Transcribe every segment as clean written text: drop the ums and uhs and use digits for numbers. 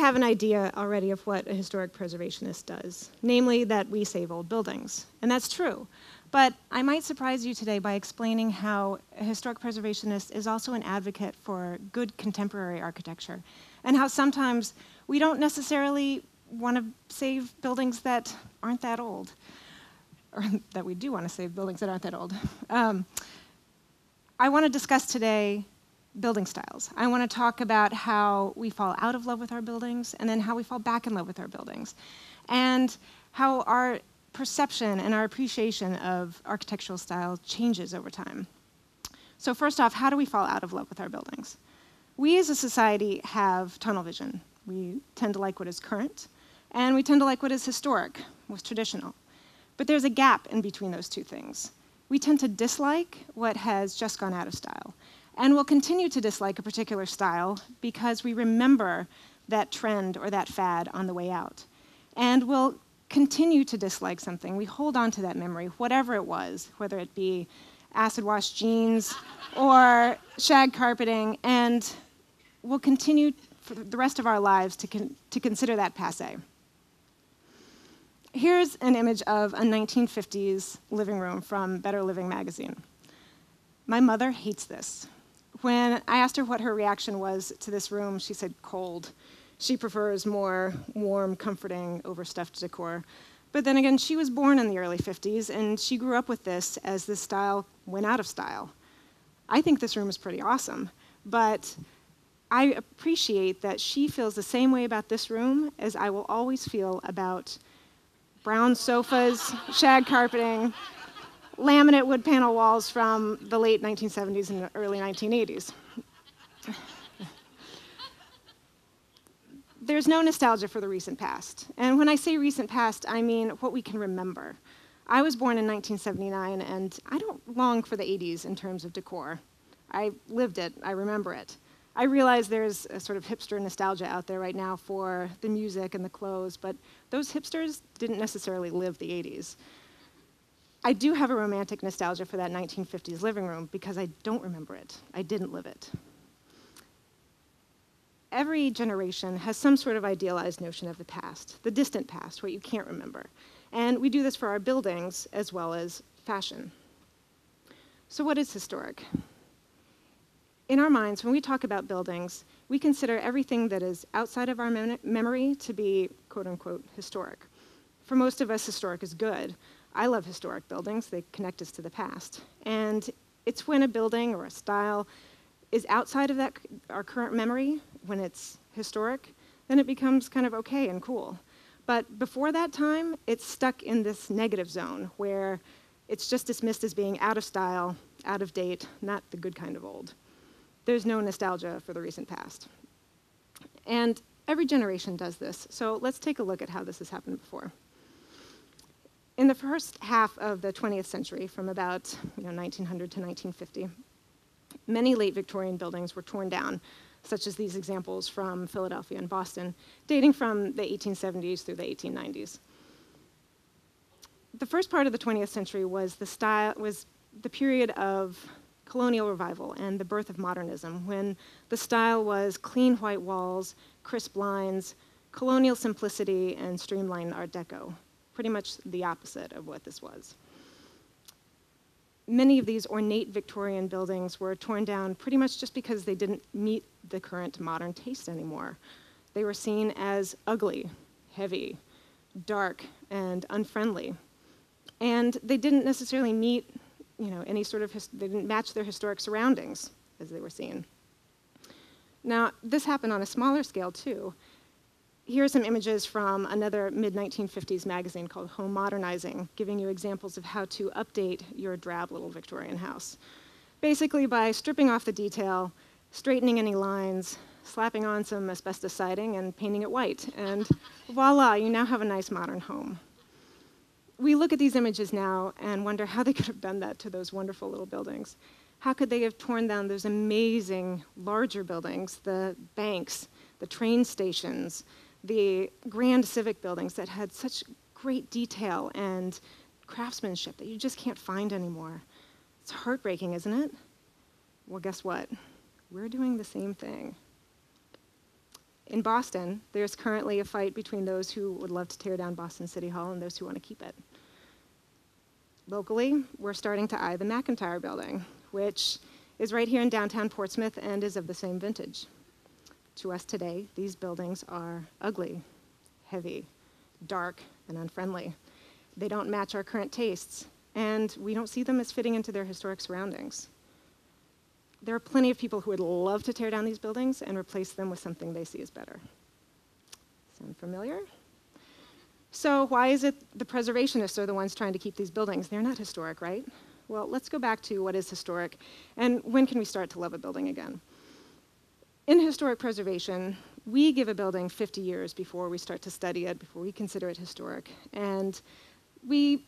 have an idea already of what a historic preservationist does, namely that we save old buildings. And that's true. But I might surprise you today by explaining how a historic preservationist is also an advocate for good contemporary architecture, and how sometimes we don't necessarily want to save buildings that aren't that old, or that we do want to save buildings that aren't that old. I want to discuss today building styles. I want to talk about how we fall out of love with our buildings, and then how we fall back in love with our buildings, and how our perception and our appreciation of architectural style changes over time. So first off, how do we fall out of love with our buildings? We as a society have tunnel vision. We tend to like what is current, and we tend to like what is historic, what's traditional. But there's a gap in between those two things. We tend to dislike what has just gone out of style, and we'll continue to dislike a particular style because we remember that trend or that fad on the way out. And we'll continue to dislike something. We hold on to that memory, whatever it was, whether it be acid wash jeans or shag carpeting, and we'll continue for the rest of our lives to consider that passé. Here's an image of a 1950s living room from Better Living magazine. My mother hates this. When I asked her what her reaction was to this room, she said cold. She prefers more warm, comforting, overstuffed decor. But then again, she was born in the early 50s, and she grew up with this as this style went out of style. I think this room is pretty awesome, but I appreciate that she feels the same way about this room as I will always feel about brown sofas, shag carpeting, laminate wood panel walls from the late 1970s and the early 1980s. There's no nostalgia for the recent past. And when I say recent past, I mean what we can remember. I was born in 1979, and I don't long for the 80s in terms of decor. I lived it, I remember it. I realize there's a sort of hipster nostalgia out there right now for the music and the clothes, but those hipsters didn't necessarily live the 80s. I do have a romantic nostalgia for that 1950s living room because I don't remember it. I didn't live it. Every generation has some sort of idealized notion of the past, the distant past, what you can't remember. And we do this for our buildings as well as fashion. So what is historic? In our minds, when we talk about buildings, we consider everything that is outside of our memory to be, quote unquote, historic. For most of us, historic is good. I love historic buildings. They connect us to the past. And it's when a building or a style is outside of our current memory, when it's historic, then it becomes kind of okay and cool. But before that time, it's stuck in this negative zone where it's just dismissed as being out of style, out of date, not the good kind of old. There's no nostalgia for the recent past. And every generation does this, so let's take a look at how this has happened before. In the first half of the 20th century, from about 1900 to 1950, many late Victorian buildings were torn down, such as these examples from Philadelphia and Boston, dating from the 1870s through the 1890s. The first part of the 20th century was the period of colonial revival and the birth of modernism, when the style was clean white walls, crisp lines, colonial simplicity, and streamlined Art Deco, pretty much the opposite of what this was. Many of these ornate Victorian buildings were torn down pretty much just because they didn't meet the current modern taste anymore. They were seen as ugly, heavy, dark, and unfriendly. And they didn't necessarily meet any sort of, they didn't match their historic surroundings as they were seen. Now, this happened on a smaller scale too. Here are some images from another mid-1950s magazine called Home Modernizing, giving you examples of how to update your drab little Victorian house. Basically by stripping off the detail, straightening any lines, slapping on some asbestos siding and painting it white, and voila, you now have a nice modern home. We look at these images now and wonder how they could have done that to those wonderful little buildings. How could they have torn down those amazing larger buildings, the banks, the train stations, the grand civic buildings that had such great detail and craftsmanship that you just can't find anymore? It's heartbreaking, isn't it? Well, guess what? We're doing the same thing. In Boston, there's currently a fight between those who would love to tear down Boston City Hall and those who want to keep it. Locally, we're starting to eye the McIntyre building, which is right here in downtown Portsmouth and is of the same vintage. To us today, these buildings are ugly, heavy, dark, and unfriendly. They don't match our current tastes, and we don't see them as fitting into their historic surroundings. There are plenty of people who would love to tear down these buildings and replace them with something they see as better. Sound familiar? So why is it the preservationists are the ones trying to keep these buildings? They're not historic, right? Well, let's go back to what is historic and when can we start to love a building again? In historic preservation, we give a building 50 years before we start to study it, before we consider it historic. And we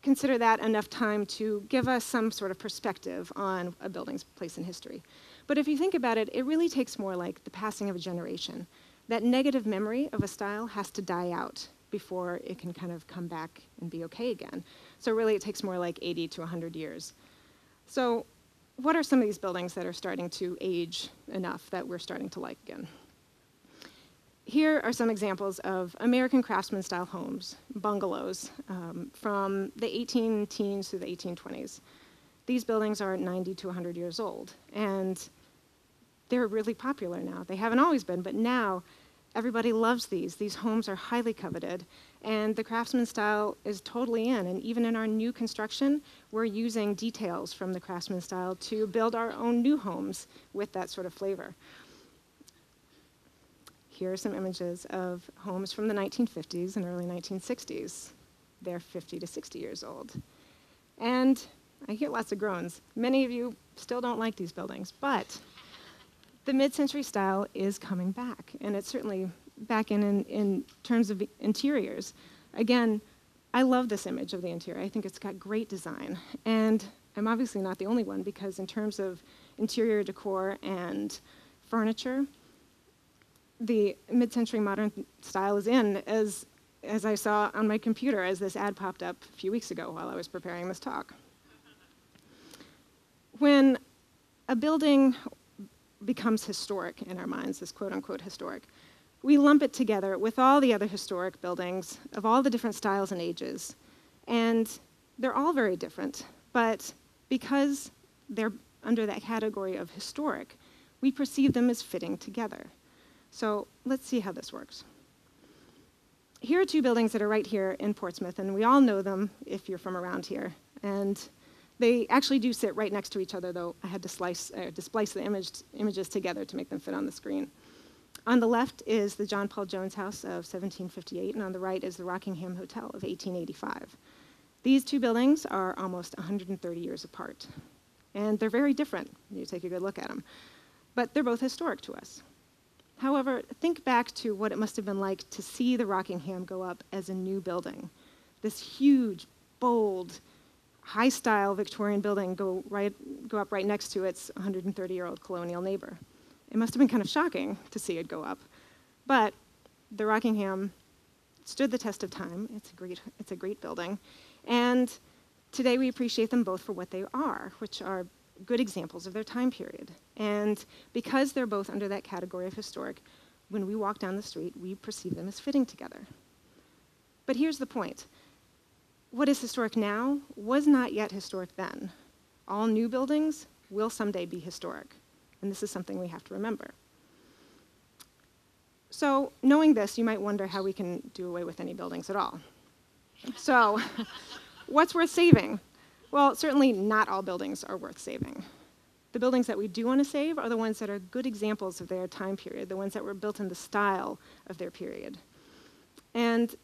consider that enough time to give us some sort of perspective on a building's place in history. But if you think about it, it really takes more like the passing of a generation. That negative memory of a style has to die out before it can kind of come back and be okay again. So really it takes more like 80 to 100 years. So what are some of these buildings that are starting to age enough that we're starting to like again? Here are some examples of American craftsman style homes, bungalows, from the 18 teens through the 1820s. These buildings are 90 to 100 years old, and they're really popular now. They haven't always been, but now everybody loves these. These homes are highly coveted, and the craftsman style is totally in. And even in our new construction, we're using details from the craftsman style to build our own new homes with that sort of flavor. Here are some images of homes from the 1950s and early 1960s. They're 50 to 60 years old. And I hear lots of groans. Many of you still don't like these buildings, but the mid-century style is coming back, and it's certainly back in terms of interiors. Again, I love this image of the interior. I think it's got great design. And I'm obviously not the only one, because in terms of interior decor and furniture, the mid-century modern style is in, as I saw on my computer as this ad popped up a few weeks ago while I was preparing this talk. When a building becomes historic in our minds, this quote-unquote historic, we lump it together with all the other historic buildings of all the different styles and ages. And they're all very different, but because they're under that category of historic, we perceive them as fitting together. So let's see how this works. Here are two buildings that are right here in Portsmouth, and we all know them if you're from around here. And they actually do sit right next to each other, though I had to splice the images together to make them fit on the screen. On the left is the John Paul Jones House of 1758, and on the right is the Rockingham Hotel of 1885. These two buildings are almost 130 years apart, and they're very different when you take a good look at them. But they're both historic to us. However, think back to what it must have been like to see the Rockingham go up as a new building. This huge, bold, high-style Victorian building go up right next to its 130-year-old colonial neighbor. It must have been kind of shocking to see it go up. But the Rockingham stood the test of time. It's a great building. And today we appreciate them both for what they are, which are good examples of their time period. And because they're both under that category of historic, when we walk down the street, we perceive them as fitting together. But here's the point. What is historic now was not yet historic then. All new buildings will someday be historic, and this is something we have to remember. So knowing this, you might wonder how we can do away with any buildings at all. So what's worth saving? Well, certainly not all buildings are worth saving. The buildings that we do want to save are the ones that are good examples of their time period, the ones that were built in the style of their period. And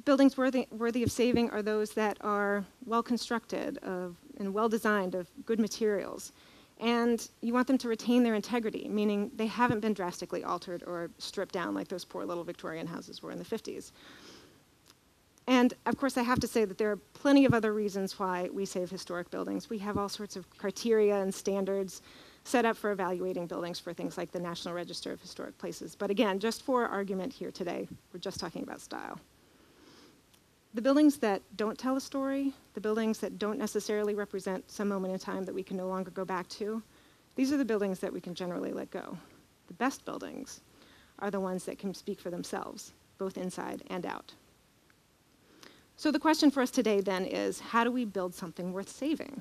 buildings worthy of saving are those that are well constructed and well designed, of good materials. And you want them to retain their integrity, meaning they haven't been drastically altered or stripped down like those poor little Victorian houses were in the 50s. And of course, I have to say that there are plenty of other reasons why we save historic buildings. We have all sorts of criteria and standards set up for evaluating buildings for things like the National Register of Historic Places. But again, just for argument here today, we're just talking about style. The buildings that don't tell a story, the buildings that don't necessarily represent some moment in time that we can no longer go back to, these are the buildings that we can generally let go. The best buildings are the ones that can speak for themselves, both inside and out. So the question for us today then is, how do we build something worth saving?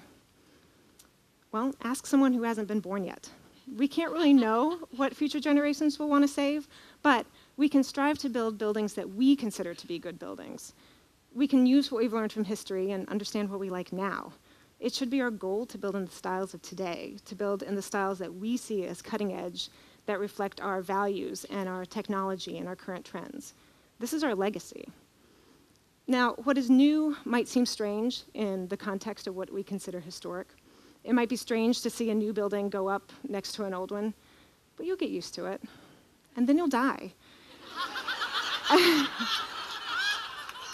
Well, ask someone who hasn't been born yet. We can't really know what future generations will want to save, but we can strive to build buildings that we consider to be good buildings. We can use what we've learned from history and understand what we like now. It should be our goal to build in the styles of today, to build in the styles that we see as cutting edge, that reflect our values and our technology and our current trends. This is our legacy. Now, what is new might seem strange in the context of what we consider historic. It might be strange to see a new building go up next to an old one, but you'll get used to it, and then you'll die.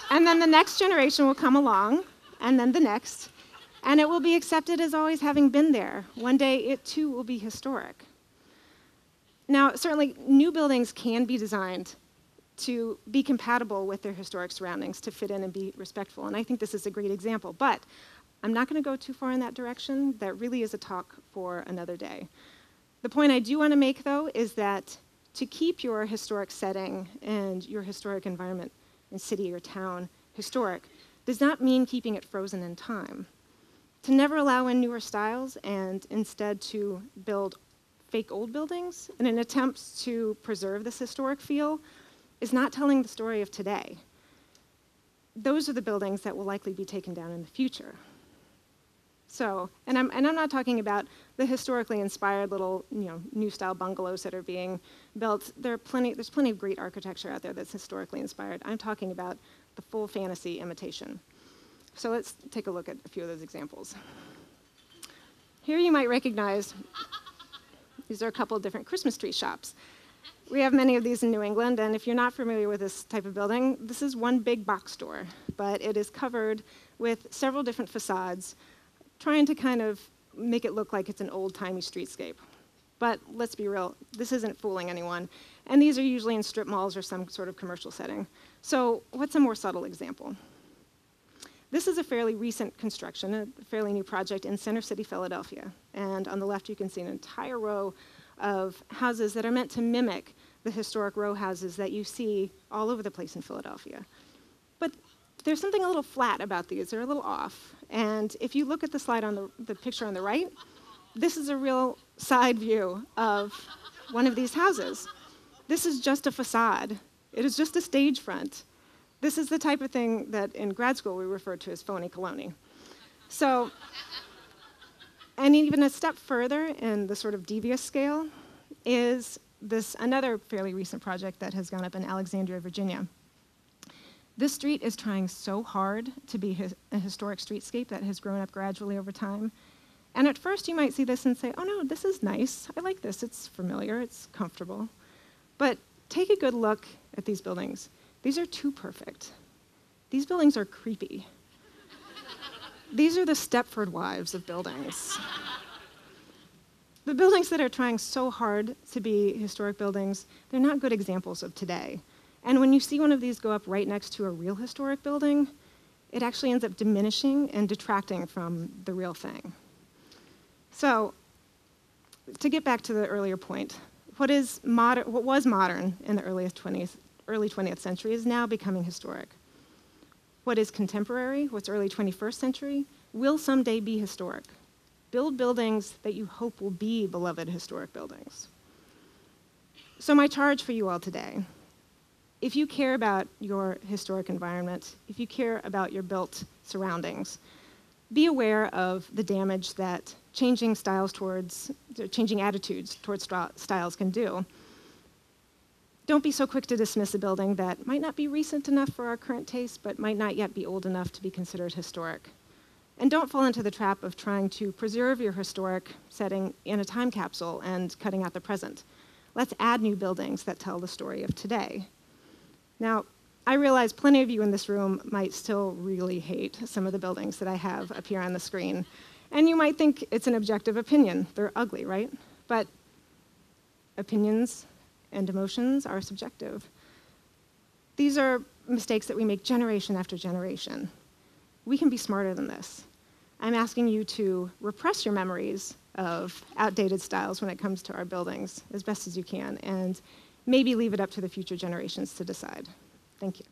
And then the next generation will come along, and then the next, and it will be accepted as always having been there. One day, it too will be historic. Now, certainly, new buildings can be designed to be compatible with their historic surroundings, to fit in and be respectful, and I think this is a great example, but I'm not going to go too far in that direction. That really is a talk for another day. The point I do want to make, though, is that to keep your historic setting and your historic environment in city or town historic does not mean keeping it frozen in time. To never allow in newer styles and instead to build fake old buildings in an attempt to preserve this historic feel is not telling the story of today. Those are the buildings that will likely be taken down in the future. So, and I'm not talking about the historically inspired little, new style bungalows that are being built. There's plenty of great architecture out there that's historically inspired. I'm talking about the full fantasy imitation. So let's take a look at a few of those examples. Here you might recognize, these are a couple of different Christmas tree shops. We have many of these in New England, and if you're not familiar with this type of building, this is one big box store, but it is covered with several different facades, trying to kind of make it look like it's an old-timey streetscape. But let's be real, this isn't fooling anyone. And these are usually in strip malls or some sort of commercial setting. So what's a more subtle example? This is a fairly recent construction, a fairly new project in Center City, Philadelphia. And on the left, you can see an entire row of houses that are meant to mimic the historic row houses that you see all over the place in Philadelphia. But there's something a little flat about these. They're a little off. And if you look at the slide on the picture on the right, this is a real side view of one of these houses. This is just a facade. It is just a stage front. This is the type of thing that in grad school we referred to as phony colony. So, and even a step further in the sort of devious scale is this another fairly recent project that has gone up in Alexandria, Virginia. This street is trying so hard to be a historic streetscape that has grown up gradually over time. And at first you might see this and say, oh no, this is nice. I like this. It's familiar. It's comfortable. But take a good look at these buildings. These are too perfect. These buildings are creepy. These are the Stepford wives of buildings. The buildings that are trying so hard to be historic buildings, they're not good examples of today. And when you see one of these go up right next to a real historic building, it actually ends up diminishing and detracting from the real thing. So, to get back to the earlier point, what was modern in the early 20th century is now becoming historic. What is contemporary, what's early 21st century, will someday be historic. Build buildings that you hope will be beloved historic buildings. So my charge for you all today, if you care about your historic environment, if you care about your built surroundings, be aware of the damage that changing attitudes towards styles can do. Don't be so quick to dismiss a building that might not be recent enough for our current taste, but might not yet be old enough to be considered historic. And don't fall into the trap of trying to preserve your historic setting in a time capsule and cutting out the present. Let's add new buildings that tell the story of today. Now, I realize plenty of you in this room might still really hate some of the buildings that I have up here on the screen. And you might think it's an objective opinion. They're ugly, right? But opinions and emotions are subjective. These are mistakes that we make generation after generation. We can be smarter than this. I'm asking you to repress your memories of outdated styles when it comes to our buildings as best as you can, and maybe leave it up to the future generations to decide. Thank you.